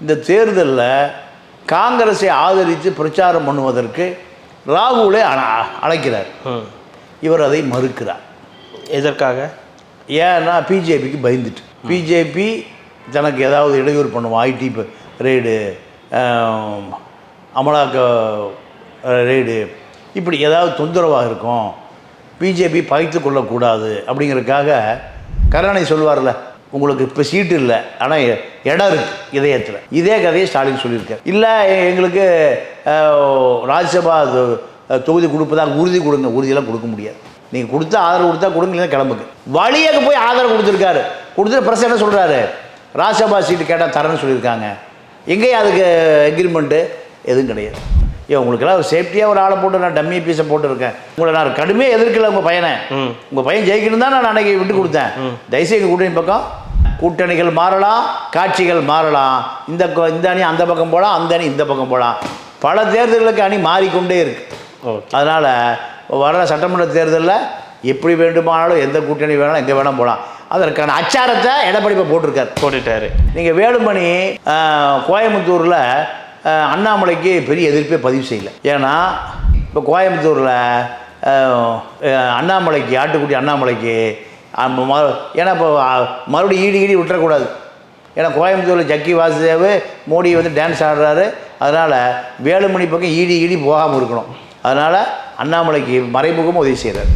இந்த தேர்தலில் காங்கிரஸை ஆதரித்து பிரச்சாரம் பண்ணுவதற்கு ராகுலை அழைக்கிறார். இவர் அதை மறுக்கிறார். எதற்காக? ஏன்னா பிஜேபிக்கு பயந்துட்டு. பிஜேபி தனக்கு ஏதாவது இடையூறு பண்ணுவோம், ஐடி ரெய்டு, அமலாக்க ரெய்டு, இப்படி ஏதாவது தொந்தரவாக இருக்கும், பிஜேபி பகைத்து கொள்ளக்கூடாது அப்படிங்கிறதுக்காக கருணாநிதி சொல்வார்ல, உங்களுக்கு இப்போ சீட்டு இல்லை ஆனால் இடம் இருக்குது இதயத்தில். இதே கதையை ஸ்டாலின் சொல்லியிருக்கார். இல்லை எங்களுக்கு ராஜ்யசபா தொகுதி கொடுப்பதாக உறுதி கொடுங்க. உறுதியெல்லாம் கொடுக்க முடியாது. நீங்கள் கொடுத்தா ஆதரவு கொடுத்தா கொடுங்க, இல்லைன்னா கிளம்புங்க. வழியாக போய் ஆதரவு கொடுத்துருக்காரு. கொடுத்துட்டு பிரஸ் என்ன சொல்கிறாரு, ராஜ்யசபா சீட்டு கேட்டால் தரேன்னு சொல்லியிருக்காங்க. எங்கேயும் அதுக்கு எக்ரிமெண்ட்டு எதுவும் கிடையாது. ஏன் உங்களுக்கெல்லாம் ஒரு சேஃப்டியாக ஒரு ஆளை போட்டு நான் டம்மி பீஸை போட்டுருக்கேன். உங்களை நான் கடுமையாக எதிர்க்கல. உங்கள் பையனை, உங்கள் பையன் ஜெயிக்கணும் தான் நான் அன்றைக்கி விட்டு கொடுத்தேன். தயவுசெய்து எங்கள் கூட்டணி பக்கம், கூட்டணிகள் மாறலாம், காட்சிகள் மாறலாம், இந்த அணி அந்த பக்கம் போகலாம், அந்த அணி இந்த பக்கம் போகலாம். பல தேர்தல்களுக்கு அணி மாறிக்கொண்டே இருக்குது. அதனால் வர சட்டமன்ற தேர்தலில் எப்படி வேண்டுமானாலும் எந்த கூட்டணி வேணாலும் எங்கே வேணால் போகலாம். அதற்கான அச்சாரத்தை எடப்பாடி போட்டுட்டாரு. நீங்கள் வேலுமணி கோயம்புத்தூரில் அண்ணாமலைக்கு பெரிய எதிர்ப்பே பதிவு செய்யலை. ஏன்னா இப்போ கோயம்புத்தூரில் அண்ணாமலைக்கு, ஆட்டுக்குட்டி அண்ணாமலைக்கு, ஏன்னா இப்போ மறுபடியும் ஈடி விட்டுறக்கூடாது. ஏன்னா கோயம்புத்தூரில் ஜக்கி வாசுதேவ் மோடி டான்ஸ் ஆடுறாரு. அதனால் வேலுமணி பக்கம் ஈடி போகாமல் இருக்கணும். அதனால் அண்ணாமலைக்கு மறைமுகமாக உதவி செய்கிறார்.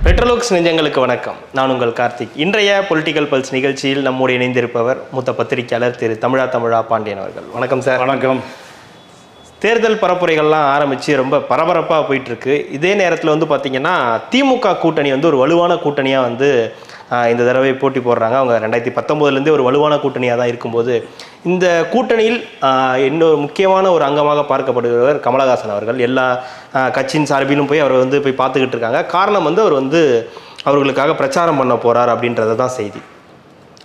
பெட்ரோலுக்ஸ் நெஞ்சங்களுக்கு வணக்கம். நான் உங்கள் கார்த்திக். இன்றைய பொலிட்டிக்கல் பல்ஸ் நிகழ்ச்சியில் நம்மோடு இணைந்திருப்பவர் மூத்த பத்திரிகையாளர் திரு தமிழா பாண்டியன் அவர்கள். வணக்கம் சார். வணக்கம். தேர்தல் பரப்புரைகள்லாம் ஆரம்பித்து ரொம்ப பரபரப்பாக போயிட்டுருக்கு. இதே நேரத்தில் பார்த்திங்கன்னா திமுக கூட்டணி ஒரு வலுவான கூட்டணியாக இந்த தடவை போட்டி போடுறாங்க. அவங்க 2019 ஒரு வலுவான கூட்டணியாக தான் இருக்கும்போது, இந்த கூட்டணியில் இன்னொரு முக்கியமான ஒரு அங்கமாக பார்க்கப்படுகிறவர் கமலஹாசன் அவர்கள். எல்லா கட்சியின் சார்பிலும் போய் அவர் போய் பார்த்துக்கிட்டு இருக்காங்க. காரணம் அவர் அவர்களுக்காக பிரச்சாரம் பண்ண போகிறார் அப்படின்றது தான் செய்தி.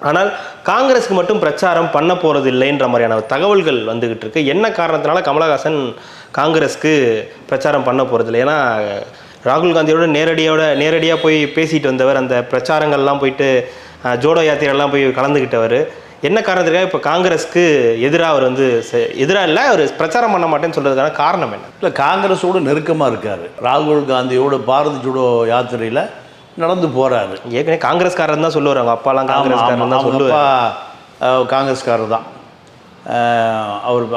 ஆனால் காங்கிரஸுக்கு மட்டும் பிரச்சாரம் பண்ண போகிறது இல்லைன்ற மாதிரியான தகவல்கள் வந்துக்கிட்டு இருக்கு. என்ன காரணத்தினால கமலஹாசன் காங்கிரஸுக்கு பிரச்சாரம் பண்ண போகிறதில்லை? ஏன்னா ராகுல் காந்தியோட நேரடியாக போய் பேசிட்டு வந்தவர், அந்த பிரச்சாரங்கள்லாம் போயிட்டு ஜோடோ யாத்திரையெல்லாம் போய் கலந்துக்கிட்டவர். என்ன காரணத்துக்காக இப்போ காங்கிரஸுக்கு எதிராக அவர் எதிராக இல்லை, அவர் பிரச்சாரம் பண்ண மாட்டேன்னு சொல்கிறதுக்கான காரணம் என்ன? இல்லை, காங்கிரஸோடு நெருக்கமாக இருக்கார். ராகுல் காந்தியோட பாரத் ஜோடோ யாத்திரையில் நடந்து போகிறாரு. ஏற்கனவே காங்கிரஸ்காரர் தான் சொல்லுவார். அவங்க அப்பாலாம் காங்கிரஸ்காரர் தான் சொல்லுவார். காங்கிரஸ்காரர் தான்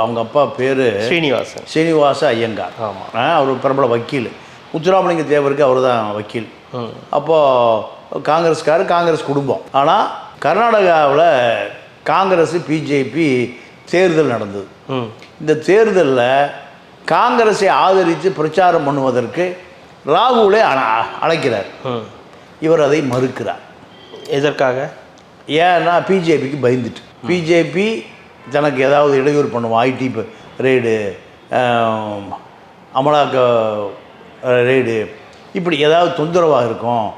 அவங்க அப்பா பேர் ஸ்ரீனிவாச ஐயங்கார். ஆமாம், அவர் பிரபல வக்கீல். முத்துராமலிங்க தேவருக்கு அவர் தான் வக்கீல். அப்போது காங்கிரஸ் குடும்பம். ஆனால் கர்நாடகாவில் காங்கிரஸ் பிஜேபி தேர்தல் நடந்தது. இந்த தேர்தலில் காங்கிரஸை ஆதரித்து பிரச்சாரம் பண்ணுவதற்கு ராகுலை அழைக்கிறார். இவர் அதை மறுக்கிறார். எதற்காக? ஏன்னா பிஜேபிக்கு பயந்துட்டு. பிஜேபி தனக்கு ஏதாவது இடையூறு பண்ணுவோம், ஐடி ரெய்டு, அமலாக்க ரெய்டு, இப்படி ஏதாவது தொந்தரவாக இருக்கும்,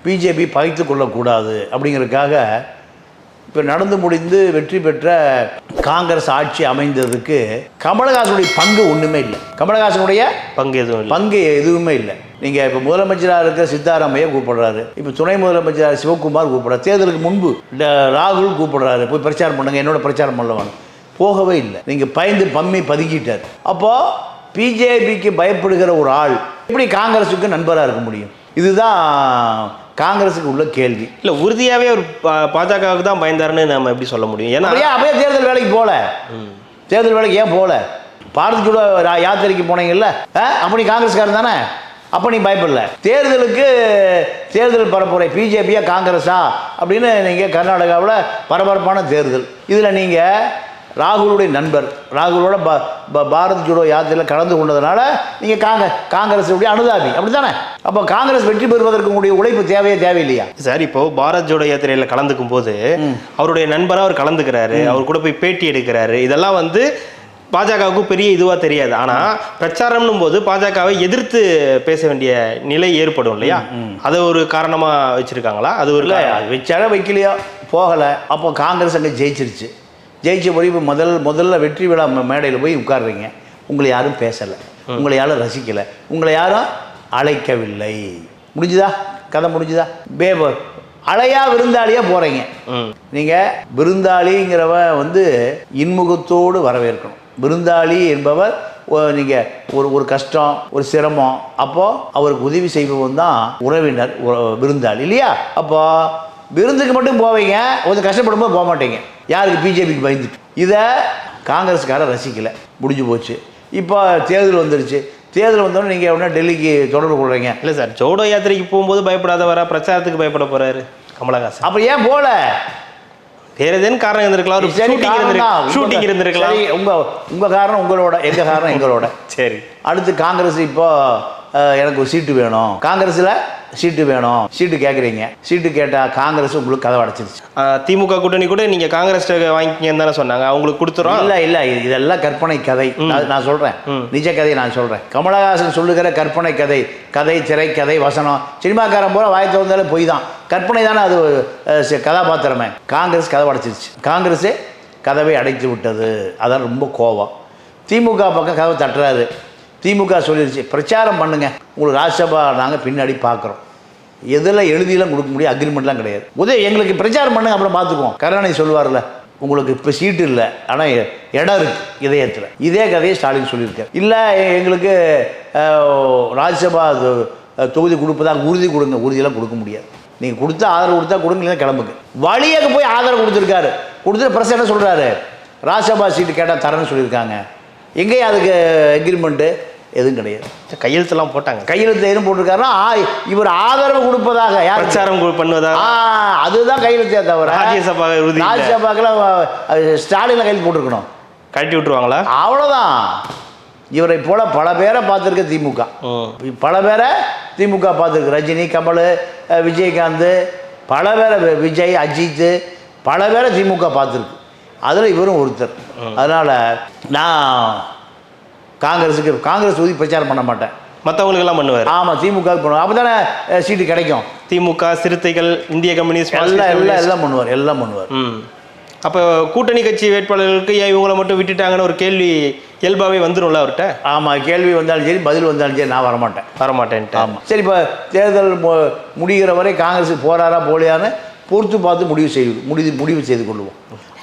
பிஜேபி பகைத்து கொள்ளக்கூடாது அப்படிங்கிறதுக்காக இப்போ நடந்து முடிந்து வெற்றி பெற்ற காங்கிரஸ் ஆட்சி அமைந்ததுக்கு கமலஹாசனுடைய பங்கு ஒன்றுமே இல்லை. கமலஹாசனுடைய பங்கு எதுவுமே இல்லை. நீங்கள் இப்போ முதலமைச்சராக இருக்கிற சித்தாராமையா கூப்பிடுறாரு, இப்போ துணை முதலமைச்சராக சிவகுமார் கூப்பிட்றாரு, தேர்தலுக்கு முன்பு ராகுல் கூப்பிடுறாரு, போய் பிரச்சாரம் பண்ணுங்க, என்னோட பிரச்சாரம் பண்ணலவாங்க. போகவே இல்லை. நீங்கள் பயந்து பதுக்கிட்டார். அப்போது பிஜேபிக்கு பயப்படுகிற ஒரு ஆள் எப்படி காங்கிரஸுக்கு நண்பராக இருக்க முடியும்? இதுதான் காங்கிரஸுக்கு உள்ள கேள்வி. இல்லை, உறுதியாகவே ஒரு பாஜகவுக்கு தான் பயந்தாருன்னு நம்ம எப்படி சொல்ல முடியும்? ஏன்னா அப்படியே தேர்தல் வேலைக்கு போகல. தேர்தல் வேலைக்கு ஏன் போகல? பாரத் ஜோடோ யாத்திரைக்கு போனீங்கல்ல, அப்போ நீ காங்கிரஸ்காரன் தானே, அப்போ நீ பயப்படல. தேர்தல் பரப்புரை பிஜேபியா காங்கிரஸா அப்படின்னு நீங்கள் கர்நாடகாவில் பரபரப்பான தேர்தல். இதில் நீங்கள் ராகுலுடைய நண்பர், ராகுலோட பாரத் ஜோடோ யாத்திரையில் கலந்து கொண்டதுனால நீங்கள் காங்கிரஸுடைய அனுதாபி, அப்படி தானே? அப்போ காங்கிரஸ் வெற்றி பெறுவதற்கு உங்களுடைய உழைப்பு தேவையில்லையா சார்? இப்போ பாரத் ஜோடோ யாத்திரையில் கலந்துக்கும் போது அவருடைய நண்பராக அவர் கலந்துக்கிறாரு, அவர் கூட போய் பேட்டி எடுக்கிறாரு. இதெல்லாம் பாஜகவுக்கு பெரிய இதுவாக தெரியாது. ஆனால் பிரச்சாரம்னும் போது பாஜகவை எதிர்த்து பேச வேண்டிய நிலை ஏற்படும் இல்லையா? அதை ஒரு காரணமாக வச்சுருக்காங்களா? அது ஒரு வச்சாலும் வைக்கலையோ போகலை. அப்போ காங்கிரஸ் அங்கே ஜெயிச்சிருச்சு. ஜெயிச்சபடி இப்போ முதல்ல வெற்றி விழா மேடையில் போய் உட்காடுறீங்க. உங்களை யாரும் பேசலை, உங்களை யாரும் ரசிக்கலை, உங்களை யாரும் அழைக்கவில்லை. முடிஞ்சுதா? கதை முடிஞ்சுதா? அழையா விருந்தாளியாக போகிறீங்க. நீங்கள் விருந்தாளிங்கிறவ வந்து இன்முகத்தோடு வரவேற்கணும். விருந்தாளி என்பவர் நீங்கள் ஒரு கஷ்டம், ஒரு சிரமம், அப்போது அவருக்கு உதவி செய்பவன் தான் உறவினர், விருந்தாளி இல்லையா? அப்போது விருந்துக்கு மட்டும் போவீங்க, கொஞ்சம் கஷ்டப்படும் போது போக மாட்டீங்க. யாருக்கு? பிஜேபிக்கு பயந்துட்டு. இதை காங்கிரஸ்காரர் ரசிக்கலை, முடிஞ்சு போச்சு. இப்போ தேர்தல் வந்துடுச்சு. தேர்தல் வந்தோடனே நீங்கள் உடனே டெல்லிக்கு தொடர்பு கொள்றீங்க. இல்லை சார், ஜோடோ யாத்திரைக்கு போகும்போது பயப்படாதவரா, பிரச்சாரத்துக்கு பயப்பட போகிறாரு கமலஹாசன். அப்போ ஏன் போகல? வேற ஏதேனும் காரணம் இருந்திருக்கலாம், ஒரு ஷூட்டிங் இருந்திருக்கலாம். உங்கள் காரணம் உங்களோட, எங்கள் காரணம் எங்களோட. சரி. அடுத்து காங்கிரஸ் இப்போ எனக்கு ஒரு சீட்டு வேணும், காங்கிரஸில் சீட்டு வேணும், சீட்டு கேட்குறீங்க. சீட்டு கேட்டால் காங்கிரஸ் உங்களுக்கு கதவை அடைச்சிருச்சு. திமுக கூட்டணி கூட நீங்கள் காங்கிரஸ் வாங்கிக்கன்னு தானே சொன்னாங்க, அவங்களுக்கு கொடுத்துரும். இல்லை இதெல்லாம் கற்பனை கதை. நான் சொல்கிறேன், நிஜ கதையை நான் சொல்கிறேன். கமலஹாசன் சொல்லுகிற கற்பனை கதை, திரைக்கதை, வசனம், சினிமாக்காரன் போல வாய் திறந்தாலும் பொய் தான், கற்பனை தானே அது கதாபாத்திரமே. காங்கிரஸ் கதவை அடைச்சிருச்சு. காங்கிரஸே கதவை அடைத்து விட்டது. அதான் ரொம்ப கோபம். திமுக பக்கம் கதவை தட்டுறாரு. திமுக சொல்லிடுச்சு, பிரச்சாரம் பண்ணுங்க, உங்களுக்கு ராஜ்யசபா நாங்கள் பின்னாடி பார்க்குறோம். எதில் எழுதியெல்லாம் கொடுக்க முடியும், அக்ரிமெண்ட்லாம் கிடையாது. எங்களுக்கு பிரச்சாரம் பண்ணுங்க, அப்புறம் பார்த்துக்குவோம். கருணாநிதி சொல்லுவார்ல, உங்களுக்கு இப்போ சீட்டு இல்லை, ஆனால் இடம் இருக்குது இதயத்தில். இதே கதையை ஸ்டாலின் சொல்லியிருக்கார். இல்லை எங்களுக்கு ராஜ்யசபா தொகுதி கொடுப்பதாக உறுதி கொடுங்க. உறுதியெல்லாம் கொடுக்க முடியாது. நீங்கள் கொடுத்தா ஆதரவு கொடுத்தா கொடுங்க, இல்லைன்னா கிளம்புங்க. வழியாக போய் ஆதரவு கொடுத்துருக்காரு. கொடுத்துட்டு பிரஸ் என்ன சொல்கிறாரு, ராஜ்யசபா சீட்டு கேட்டால் தரேன்னு சொல்லியிருக்காங்க. எங்கேயும் அதுக்கு எக்ரிமெண்ட்டு எதுவும் கிடையாது. கையெழுத்தெல்லாம் போட்டாங்க. கையெழுத்து எதுவும் போட்டிருக்காருன்னா இவர் ஆதரவு கொடுப்பதாக, யார் பிரச்சாரம் பண்ணுவதாக, அதுதான் கையெழுத்தே தவிர ராஜ்யசபாக்கெல்லாம் ஸ்டாலின் கையெழுத்து போட்டிருக்கணும். கழட்டி விட்டுருவாங்களா? அவ்வளோதான். இவரை போல பல பேரை பார்த்துருக்க திமுக, பல பேரை திமுக பார்த்துருக்கு. ரஜினி, கமல், விஜயகாந்த், பல பேரை, விஜய், அஜித், பல பேரை திமுக பார்த்துருக்கு. அதில் இவரும் ஒருத்தர். அதனால் நான் காங்கிரஸ் ஊதி பிரச்சாரம் பண்ண மாட்டேன். மற்றவங்களுக்கெல்லாம் பண்ணுவார். ஆமாம், திமுகவுக்கு பண்ணுவார். அப்போ தானே சீட்டு கிடைக்கும். திமுக, சிறுத்தைகள், இந்திய கம்யூனிஸ்ட் எல்லாம் பண்ணுவார். அப்போ கூட்டணி கட்சி வேட்பாளர்களுக்கு ஏன் இவங்களை மட்டும் விட்டுட்டாங்கன்னு ஒரு கேள்வி இயல்பாகவே வந்துடும்ல அவர்கிட்ட. ஆமாம், கேள்வி வந்தாலும் சரி, பதில் வந்தாலும் சரி, நான் வரமாட்டேன்ட்டு. ஆமாம், சரி. இப்போ தேர்தல் முடிகிற வரை காங்கிரஸ் போகிறாரா போலியான்னு பொறுத்து பார்த்து முடிவு செய்து கொள்வோம்.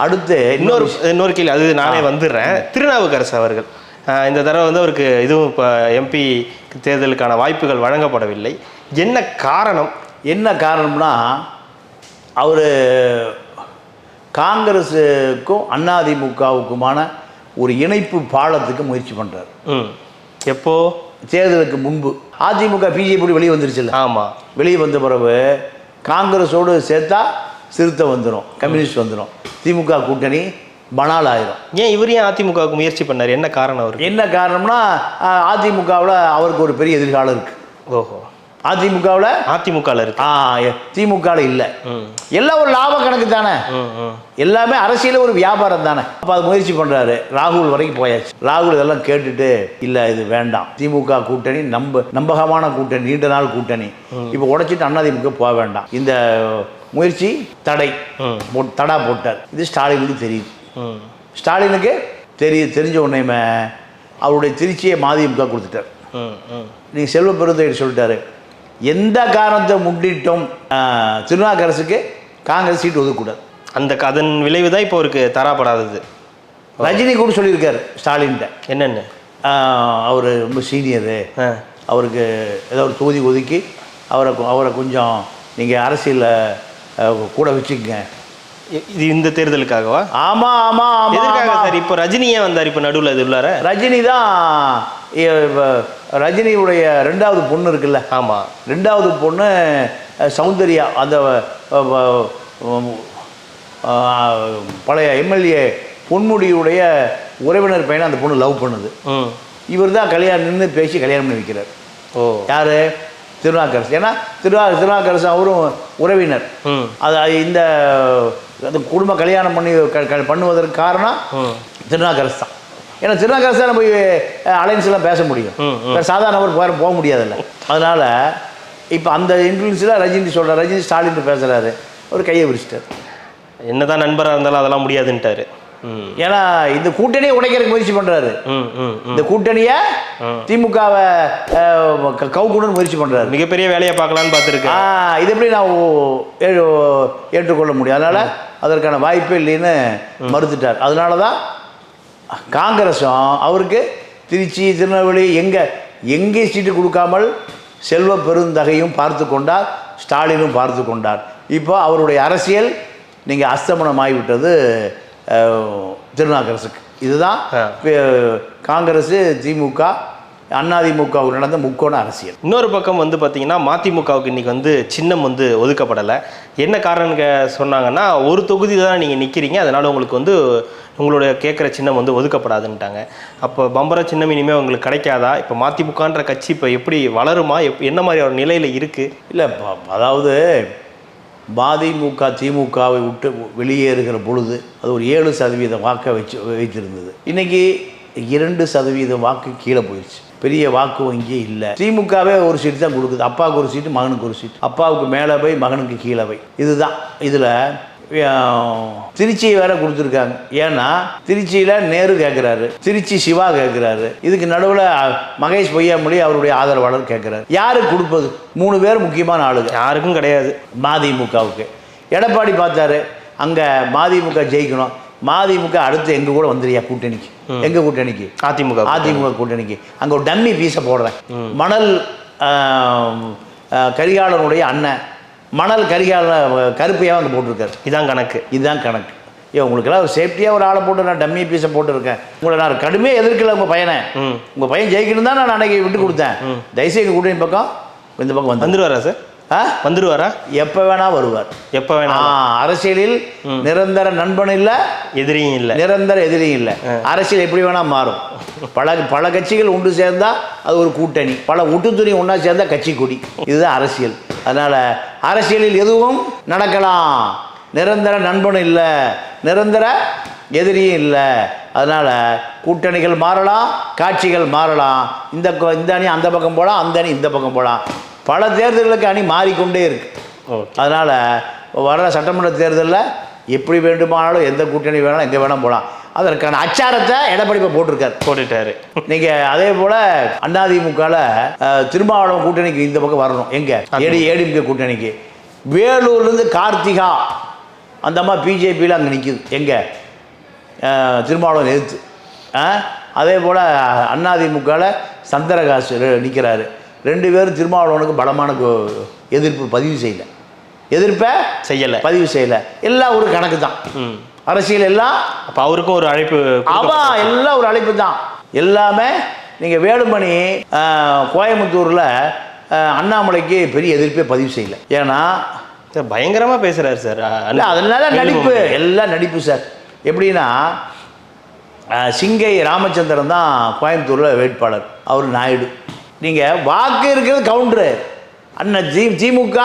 அடுத்து இன்னொரு கேள்வி, அது நானே வந்துடுறேன். திருநாவுக்கரசு அவர்கள் இந்த தடவை வந்து அவருக்கு இதுவும் இப்போ எம்பி தேர்தலுக்கான வாய்ப்புகள் வழங்கப்படவில்லை. என்ன காரணம்னா அவர் காங்கிரஸுக்கும் அதிமுகவுக்குமான ஒரு இணைப்பு பாலத்துக்கு முயற்சி பண்ணுறார். எப்போ? தேர்தலுக்கு முன்பு. அதிமுக பிஜேபி வெளியே வந்துருச்சுல்ல. ஆமாம், வெளியே வந்த பிறகு காங்கிரஸோடு சேர்த்தா சிறுத்தை வந்துடும், கம்யூனிஸ்ட் வந்துடும், திமுக கூட்டணி பனால் ஆயிரும். ஏன் அதிமுகவுக்கு முயற்சி பண்ணார்? என்ன காரணம் அவருக்கு? என்ன காரணம்னா அதிமுகவில் அவருக்கு ஒரு பெரிய எதிர்காலம் இருக்குது. ஓஹோ. அதிமுகவில் இருக்கு, திமுகவில் இல்லை. எல்லாம் ஒரு லாப கணக்கு தானே, எல்லாமே அரசியல ஒரு வியாபாரம் தானே. அப்போ அது முயற்சி பண்ணுறாரு. ராகுல் வரைக்கும் போயாச்சு. ராகுல் இதெல்லாம் கேட்டுட்டு இல்லை இது வேண்டாம், திமுக கூட்டணி நம்பகமான கூட்டணி, நீண்ட நாள் கூட்டணி, இப்போ உடைச்சிட்டு அதிமுக போக வேண்டாம், இந்த முயற்சி தடா போட்டார். இது ஸ்டாலினுக்கு தெரியுது. ஸ்டாலினுக்கு தெரிஞ்ச உடனே அவருடைய திருச்சியை மதிமுக கொடுத்துட்டார். நீங்கள் செல்வ பெருந்தகை சொல்லிட்டாரு, எந்த காரணத்தை முன்னிட்டும் திருநாவுக்கரசுக்கு காங்கிரஸ் சீட்டு ஒதுக்கூடாது. அதன் விளைவு தான் இப்போ அவருக்கு தரப்படாதது. ரஜினி கூட சொல்லியிருக்காரு ஸ்டாலின்கிட்ட. என்னென்னு? அவர் ரொம்ப சீனியரு, அவருக்கு ஏதோ ஒரு தொகுதி ஒதுக்கி அவரை கொஞ்சம் நீங்கள் அரசியலில் கூட வச்சுக்கங்க. இது இந்த தேர்தலுக்காகவா? ஆமாம் ஆமாம் ஆமாம். எதுக்காக சார்? இப்போ ரஜினி ஏன் வந்தார் இப்போ நடுவில்? இது உள்ளார ரஜினி தான், ரஜினியுடைய ரெண்டாவது பொண்ணு இருக்குல்ல. ஆமாம், ரெண்டாவது பொண்ணு சௌந்தர்யா, அந்த பழைய எம்எல்ஏ பொன்முடியுடைய உறவினர் பையனை அந்த பொண்ணு லவ் பண்ணுது. இவர் தான் நின்று பேசி கல்யாணம் பண்ணி வைக்கிறார். யார்? திருநாவுக்கரசு. ஏன்னா திருநாவுக்கரசு அவரும் உறவினர். அது இந்த குடும்ப கல்யாணம் பண்ணுவதற்கு காரணம் திருநாவுக்கரசு தான். ஏன்னா திருநாவுக்கரசு தான் போய் அலைன்ஸ்லாம் பேச முடியும், சாதாரண நபர் போக முடியாதுல்ல. அதனால் இப்போ அந்த இன்ஃப்ளூயன்ஸில் ரஜினி ஸ்டாலின் பேசுகிறாரு, அவர் கையை விரிச்சிட்டார். என்னதான் நண்பராக இருந்தாலும் அதெல்லாம் முடியாதுன்ட்டார். ஏன்னா இந்த கூட்டணியை உடைக்கிறதுக்கு முயற்சி பண்றாரு. இந்த கூட்டணியை திமுகவை கவுக்கணும்னு முயற்சி பண்றாரு. மிகப்பெரிய வேலையை பார்க்கலான்னு பார்த்துருக்கேன். இது எப்படி நான் ஏற்றுக்கொள்ள முடியும்? அதனால அதற்கான வாய்ப்பே இல்லைன்னு மறுத்துட்டார். அதனால தான் காங்கிரஸும் அவருக்கு திருச்சி, திருநெல்வேலி எங்கே சீட்டு கொடுக்காமல் செல்வ பெருந்தகையும் பார்த்து கொண்டார், ஸ்டாலினும் பார்த்து கொண்டார். இப்போ அவருடைய அரசியல் நீங்கள் அஸ்தமனமாகிவிட்டது திருநாக்கரசுக்கு. இதுதான் காங்கிரஸ், திமுக, அதிமுகவுக்கு நடந்த முக்கோண அரசியல். இன்னொரு பக்கம் வந்து பார்த்தீங்கன்னா மதிமுகவுக்கு இன்றைக்கி சின்னம் ஒதுக்கப்படலை. என்ன காரணம் சொன்னாங்கன்னா, ஒரு தொகுதி தான் நீங்கள் நிற்கிறீங்க, அதனால் உங்களுக்கு உங்களோட கேட்குற சின்னம் ஒதுக்கப்படாதுன்ட்டாங்க. அப்போ பம்பர சின்னம் இனிமேல் உங்களுக்கு கிடைக்காதா? இப்போ மதிமுகன்ற கட்சி இப்போ எப்படி வளருமா? என்ன மாதிரி ஒரு நிலையில் இருக்குது? இல்லை, அதாவது மதிமுக திமுகவை விட்டு வெளியேறுகிற பொழுது அது ஒரு 7% வாக்கை வைத்திருந்தது. இன்றைக்கி 2% வாக்கு கீழே போயிடுச்சு. பெரிய வாக்கு வங்கியே இல்லை. திமுகவே ஒரு சீட்டு தான் கொடுக்குது. அப்பாவுக்கு ஒரு சீட்டு, மகனுக்கு ஒரு சீட்டு. அப்பாவுக்கு மேலே போய் மகனுக்கு கீழே போய். இதுதான். இதில் திருச்சியை வேற கொடுத்துருக்காங்க. ஏன்னா திருச்சியில் நேரு கேட்குறாரு, திருச்சி சிவா கேட்குறாரு, இதுக்கு நடுவில் மகேஷ் பொய்யாமொழி அவருடைய ஆதரவாளர் கேட்குறாரு. யாருக்கு கொடுப்பது? 3 பேர் முக்கியமான ஆளுங்க, யாருக்கும் கிடையாது. மதிமுகவுக்கு எடப்பாடி பார்த்தாரு, அங்கே மதிமுக ஜெயிக்கணும், மதிமுக அடுத்து எங்கள் கூட வந்துடுறியா கூட்டணிக்கு? எங்கள் கூட்டணிக்கு? அதிமுக கூட்டணிக்கு. அங்கே ஒரு டம்மி பீஸை போடுறேன். மணல் கரிகாலனுடைய அண்ணன் மணல் கருப்பையாக அங்கே போட்டிருக்காரு. இதுதான் கணக்கு. உங்களுக்கெல்லாம் ஒரு சேஃப்டியாக ஒரு ஆளை போட்டு நான் டம்மி பீஸை போட்டுருக்கேன். உங்களை நான் கடுமையாக எதிர்க்கல. உங்கள் பையன் ஜெயிக்கணும் தான் நான் அன்னைக்கு விட்டு கொடுத்தேன். தயவுசெய்து எங்கள் கூட்டணி பக்கம் இந்த பக்கம் வந்துடுவாரா சார்? வந்துடுவாரா? எப்போ வேணா வருவார். எப்போ வேணா. அரசியலில் நிரந்தர நண்பன் இல்லை, எதிரியும் இல்லை, நிரந்தர எதிரியும் இல்லை. அரசியல் எப்படி வேணா மாறும். பல கட்சிகள் ஒன்று சேர்ந்தா அது ஒரு கூட்டணி, பல ஒட்டுத்துணி ஒன்றா சேர்ந்தா கட்சி கொடி. இதுதான் அரசியல். அதனால் அரசியலில் எதுவும் நடக்கலாம். நிரந்தர நண்பன் இல்லை, நிரந்தர எதிரியும் இல்லை. அதனால் கூட்டணிகள் மாறலாம், காட்சிகள் மாறலாம். இந்த அணி அந்த பக்கம் போகலாம், அந்த அணி இந்த பக்கம் போகலாம். பல தேர்தல்களுக்கு அணி மாறிக்கொண்டே இருக்கு. அதனால் வர சட்டமன்ற தேர்தலில் எப்படி வேண்டுமானாலும் எந்த கூட்டணி வேணாலும் எங்கே வேணால் போகலாம். அதற்கான அச்சாரத்தை எடப்பாடி போட்டுட்டாரு. நீங்கள் அதே போல் அதிமுகவில் திருமாவளவன் கூட்டணிக்கு இந்த பக்கம் வரணும். எங்கே? ஏடிஎம்கே கூட்டணிக்கு. வேலூர்லேருந்து கார்த்திகா அந்த அம்மா பிஜேபியில் அங்கே நிற்கிது. எங்கே? திருமாவளவன் எதிர்த்து. அதே போல் அதிமுகவில் சந்திரகாசு நிற்கிறாரு. 2 பேரும் திருமாவளவனுக்கு பலமான எதிர்ப்பு பதிவு செய்யலை. பதிவு செய்யலை. எல்லாம் ஒரு கணக்கு தான். அரசியல் எல்லாம். அப்போ அவருக்கும் ஒரு அழைப்பு. எல்லாம் ஒரு அழைப்பு தான். எல்லாமே. நீங்கள் வேலுமணி கோயம்புத்தூரில் அண்ணாமலைக்கு பெரிய எதிர்ப்பே பதிவு செய்யலை. ஏன்னா பயங்கரமாக பேசுகிறார் சார். அதனால நடிப்பு, எல்லாம் நடிப்பு சார். எப்படின்னா சிங்கை ராமச்சந்திரன் தான் கோயம்புத்தூரில் வேட்பாளர். அவர் நாயுடு. நீங்கள் வாக்கு இருக்கிறது கவுண்டரு. அண்ணன் திமுக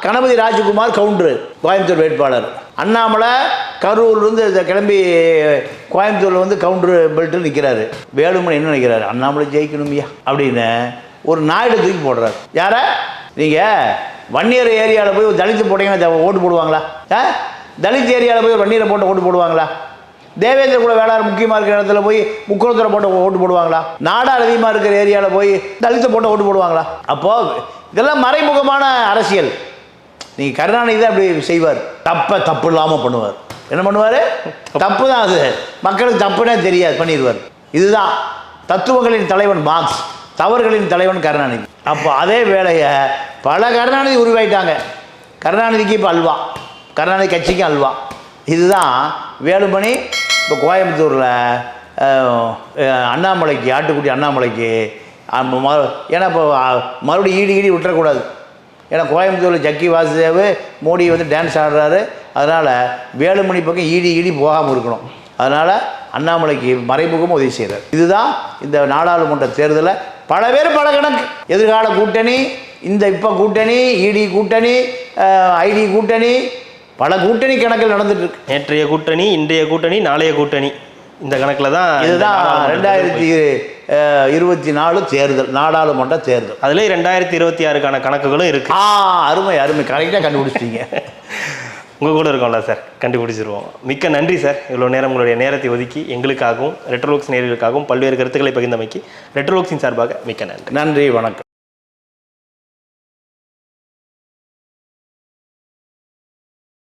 கணபதி ராஜகுமார் கவுண்டரு கோயம்புத்தூர் வேட்பாளர். அண்ணாமலை கரூர்லேருந்து கிளம்பி கோயம்புத்தூரில் கவுண்டரு பெல்ட்டு நிற்கிறாரு. வேலுமணி என்ன நினைக்கிறாரு? அண்ணாமலை ஜெயிக்கணும்யா அப்படின்னு ஒரு நாயுடு தூக்கி போடுறாரு. யாரை? நீங்கள் வன்னியர் ஏரியாவில் போய் ஒரு தலித்து போட்டிங்கன்னா ஓட்டு போடுவாங்களா? தலித் ஏரியாவில் போய் ஒரு வன்னியரை போட்டு ஓட்டு போடுவாங்களா? தேவேந்திர குல வேளாண் முக்கியமாக இருக்கிற இடத்துல போய் முக்குளத்தூரை போட்டு ஓட்டு போடுவாங்களா? நாடார் அதிகமாக இருக்கிற ஏரியாவில் போய் தலித்தை போட்டு ஓட்டு போடுவாங்களா? அப்போது இதெல்லாம் மறைமுகமான அரசியல். நீங்கள் கருணாநிதி தான் அப்படி செய்வார். தப்பு இல்லாமல் பண்ணுவார். என்ன பண்ணுவார்? தப்பு தான் அது. மக்களுக்கு தப்புனே தெரியாது, பண்ணிடுவார். இதுதான் தத்துவங்களின் தலைவன் மார்க்ஸ், தவறுகளின் தலைவன் கருணாநிதி. அப்போ அதே வேலையை பல கருணாநிதி உருவாயிட்டாங்க. கருணாநிதிக்கு இப்போ அல்வா, கருணாநிதி கட்சிக்கு அல்வா. இதுதான் வேலுமணி இப்போ கோயம்புத்தூரில் அண்ணாமலைக்கு, ஆட்டுக்குட்டி அண்ணாமலைக்கு. ஏன்னா இப்போ மறுபடியும் ஈடி விட்டுறக்கூடாது. ஏன்னா கோயம்புத்தூரில் ஜக்கி வாசுதேவ் மோடி டான்ஸ் ஆடுறாரு. அதனால் வேலுமணி பக்கம் ஈடி போகாமல் இருக்கணும். அதனால் அண்ணாமலைக்கு மறைமுகமாக உதவி செய்கிறார். இதுதான் இந்த நாடாளுமன்ற தேர்தலில் பல பேர் பல கணக்கு. எதிர்கால கூட்டணி, இப்போ கூட்டணி, இடி கூட்டணி, ஐடி கூட்டணி, பல கூட்டணி கணக்கில் நடந்துட்டு இருக்கு. நேற்றைய கூட்டணி, இன்றைய கூட்டணி, நாளைய கூட்டணி, இந்த கணக்கில் தான். இதுதான் 2024 தேர்தல், நாடாளுமன்ற தேர்தல். அதுலேயே 2026க்கான கணக்குகளும் இருக்கு. அருமை, கரெக்டாக கண்டுபிடிச்சிட்டீங்க. உங்கள் கூட இருக்கோம்ல சார், கண்டுபிடிச்சிருவோம். மிக்க நன்றி சார். இவ்வளோ நேரம் உங்களுடைய நேரத்தை ஒதுக்கி எங்களுக்காகவும் ரெட்ரோலுக்ஸ் நேயர்களுக்காகவும் பல்வேறு கருத்துக்களை பகிர்ந்தமைக்கு ரெட்ரோலுக்ஸின் சார்பாக மிக்க நன்றி. நன்றி, வணக்கம்.